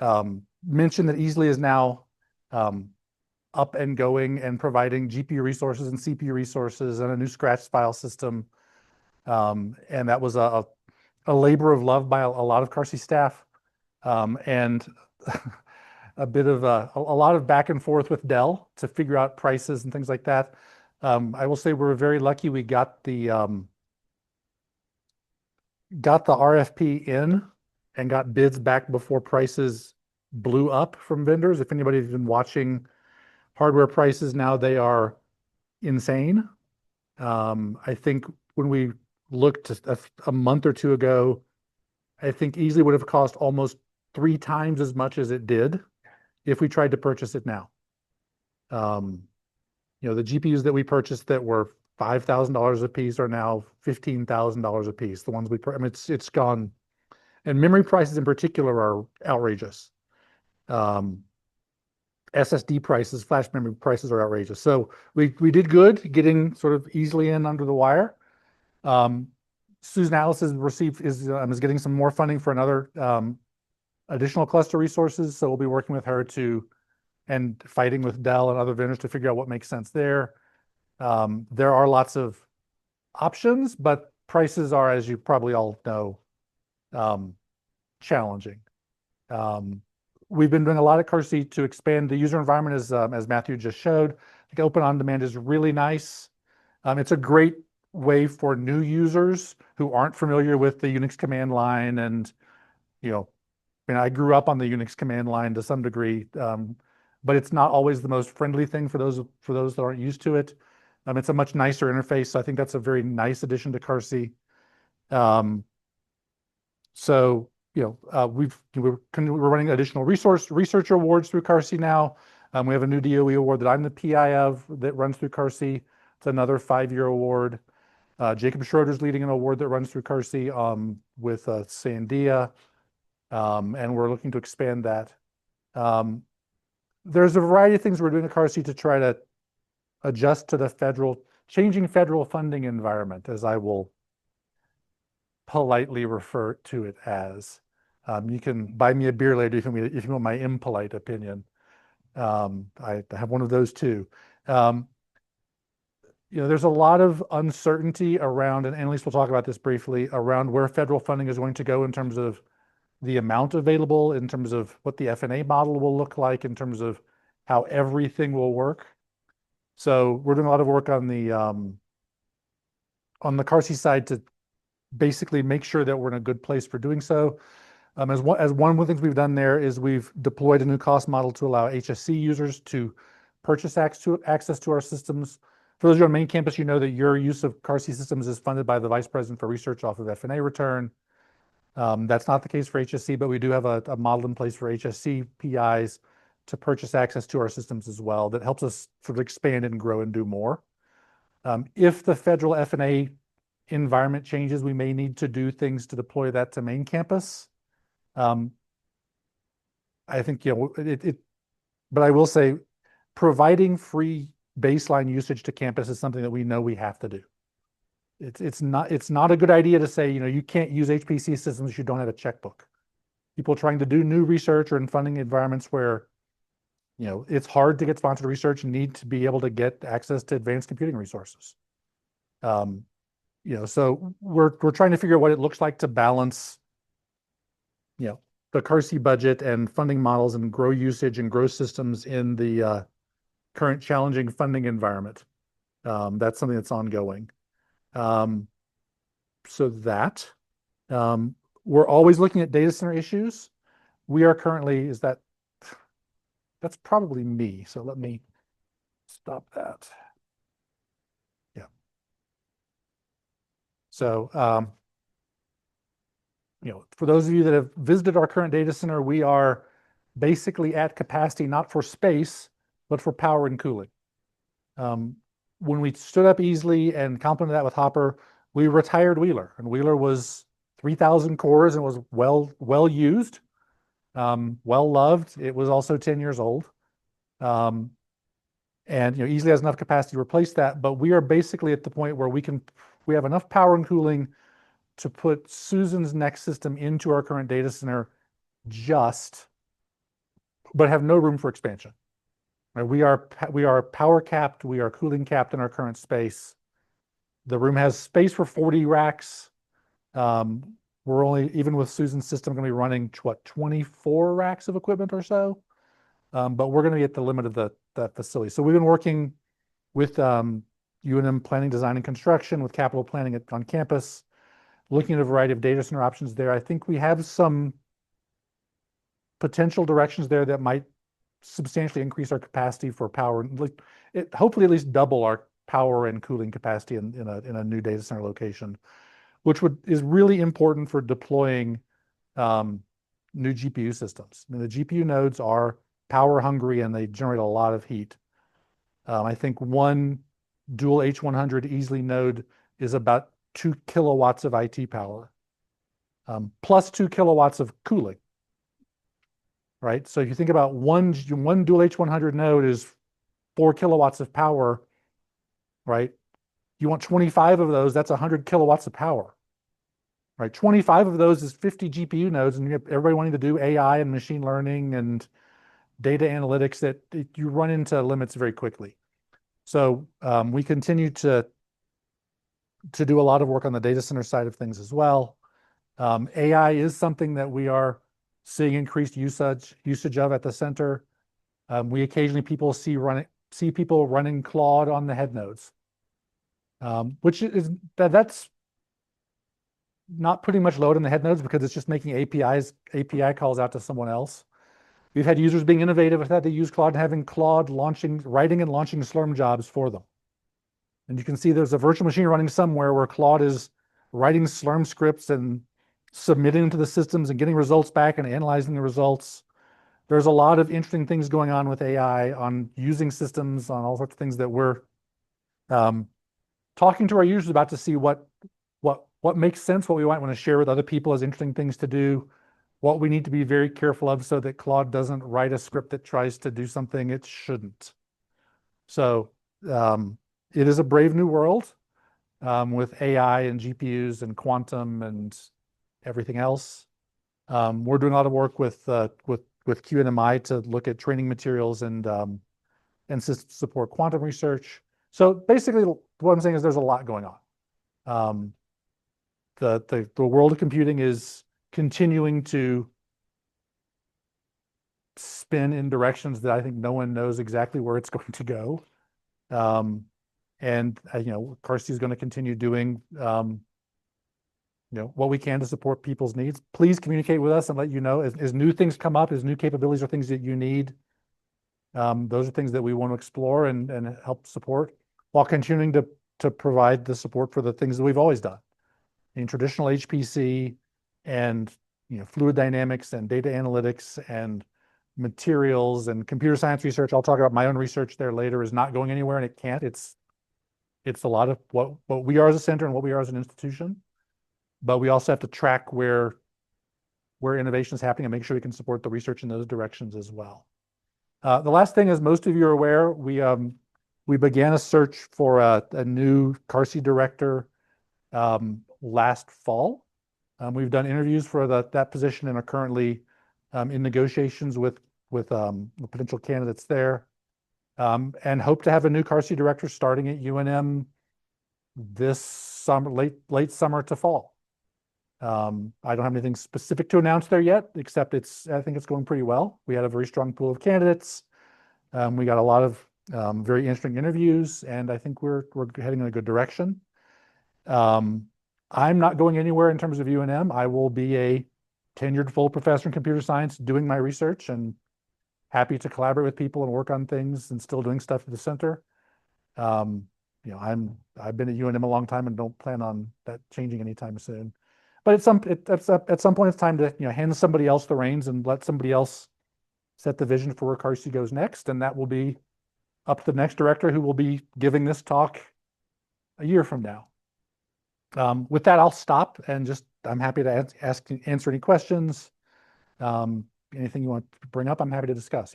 Mention that Easily is now up and going and providing GPU resources and CPU resources and a new scratch file system. And that was a labor of love by a lot of CARC staff, and a bit of a lot of back and forth with Dell to figure out prices and things like that. I will say we're very lucky we got the RFP in and got bids back before prices blew up from vendors. If anybody's been watching hardware prices now, they are insane. I think when we looked a month or two ago, I think Easily would have cost almost 3 times as much as it did if we tried to purchase it now. The GPUs that we purchased that were $5,000 a piece are now $15,000 a piece. The ones I mean, it's gone, and memory prices in particular are outrageous. SSD prices, flash memory prices are outrageous. So we did good getting sort of Easily in under the wire. Susan Alice is getting some more funding for another additional cluster resources. So we'll be working with her and fighting with Dell and other vendors to figure out what makes sense there. There are lots of options, but prices are, as you probably all know, challenging. We've been doing a lot at CARC to expand the user environment, as Matthew just showed. I think Open On Demand is really nice. It's a great way for new users who aren't familiar with the Unix command line, and I grew up on the Unix command line to some degree, but it's not always the most friendly thing for those that aren't used to it. It's a much nicer interface, so I think that's a very nice addition to CARC. We're running additional research awards through CARC now. We have a new DOE award that I'm the PI of that runs through CARC. It's another 5-year award. Jacob Schroeder's leading an award that runs through CARC with Sandia, and we're looking to expand that. There's a variety of things we're doing at CARC to try to adjust to the changing federal funding environment, as I will politely refer to it as. You can buy me a beer later if you want my impolite opinion. I have one of those too. There's a lot of uncertainty around, and Annalise will talk about this briefly, around where federal funding is going to go in terms of the amount available, in terms of what the FNA model will look like, in terms of how everything will work. So we're doing a lot of work on the CARC side to basically make sure that we're in a good place for doing so. As one of the things we've done there is we've deployed a new cost model to allow HSC users to purchase access to our systems. For those of you on main campus, you know that your use of CARC systems is funded by the Vice President for Research off of FNA return. That's not the case for HSC, but we do have a model in place for HSC PIs to purchase access to our systems as well that helps us sort of expand and grow and do more. If the federal FNA environment changes, we may need to do things to deploy that to main campus. I think, but I will say providing free baseline usage to campus is something that we know we have to do. It's not a good idea to say, you can't use HPC systems if you don't have a checkbook. People trying to do new research or in funding environments where, it's hard to get sponsored research and need to be able to get access to advanced computing resources. So we're trying to figure out what it looks like to balance, the CARC budget and funding models and grow usage and grow systems in the current challenging funding environment. That's something that's ongoing. We're always looking at data center issues. We are currently, that's probably me. So let me stop that. Yeah. So, for those of you that have visited our current data center, we are basically at capacity, not for space, but for power and cooling. When we stood up Easily and complemented that with Hopper, we retired Wheeler, and Wheeler was 3,000 cores and was well used, well loved. It was also 10 years old, and Easily has enough capacity to replace that. But we are basically at the point where we have enough power and cooling to put Susan's next system into our current data center just but have no room for expansion. Right? We are power capped, we are cooling capped in our current space. The room has space for 40 racks. We're only, even with Susan's system, going to be running what, 24 racks of equipment or so. But we're going to be at the limit of the facility. So we've been working with UNM planning, design, and construction, with capital planning on campus, looking at a variety of data center options there. I think we have some potential directions there that might substantially increase our capacity for power, hopefully at least double our power and cooling capacity in a new data center location, which is really important for deploying new GPU systems. I mean, the GPU nodes are power hungry and they generate a lot of heat. I think one dual H100 easily node is about 2 kilowatts of IT power, plus 2 kilowatts of cooling. Right? So if you think about one dual H100 node is 4 kilowatts of power, right? You want 25 of those, that's 100 kilowatts of power. Right? 25 of those is 50 GPU nodes, and you have everybody wanting to do AI and machine learning and data analytics, that you run into limits very quickly. So we continue to do a lot of work on the data center side of things as well. AI is something that we are seeing increased usage of at the center. We occasionally see people running Claude on the head nodes, which is that's not putting much load on the head nodes because it's just making API calls out to someone else. We've had users being innovative with that. They use Claude and having Claude writing and launching Slurm jobs for them. And you can see there's a virtual machine running somewhere where Claude is writing Slurm scripts and submitting them to the systems and getting results back and analyzing the results. There's a lot of interesting things going on with AI, on using systems, on all sorts of things that we're talking to our users about to see what makes sense, what we might want to share with other people as interesting things to do, what we need to be very careful of so that Claude doesn't write a script that tries to do something it shouldn't. So it is a brave new world with AI and GPUs and quantum and everything else. We're doing a lot of work with QNMI to look at training materials and support quantum research. So basically, what I'm saying is there's a lot going on. The world of computing is continuing to spin in directions that I think no one knows exactly where it's going to go. And CARC is going to continue doing what we can to support people's needs. Please communicate with us and let you know as new things come up, as new capabilities or things that you need. Those are things that we want to explore and help support, while continuing to provide the support for the things that we've always done in traditional HPC and fluid dynamics and data analytics and materials and computer science research. I'll talk about my own research there later, is not going anywhere, and it can't. It's a lot of what we are as a center and what we are as an institution, but we also have to track where innovation is happening and make sure we can support the research in those directions as well. The last thing, as most of you are aware, we began a search for a new CARC Director last fall. We've done interviews for that position and are currently in negotiations with potential candidates there, and hope to have a new CARC Director starting at UNM this summer, late summer to fall. I don't have anything specific to announce there yet, except I think it's going pretty well. We had a very strong pool of candidates. We got a lot of very interesting interviews, and I think we're heading in a good direction. I'm not going anywhere in terms of UNM. I will be a tenured full professor in computer science doing my research, and happy to collaborate with people and work on things and still doing stuff at the center. I've been at UNM a long time and don't plan on that changing anytime soon. But at some point, it's time to hand somebody else the reins and let somebody else set the vision for where CARC goes next, and that will be up to the next director, who will be giving this talk a year from now. With that, I'll stop and I'm happy to answer any questions. Anything you want to bring up, I'm happy to discuss.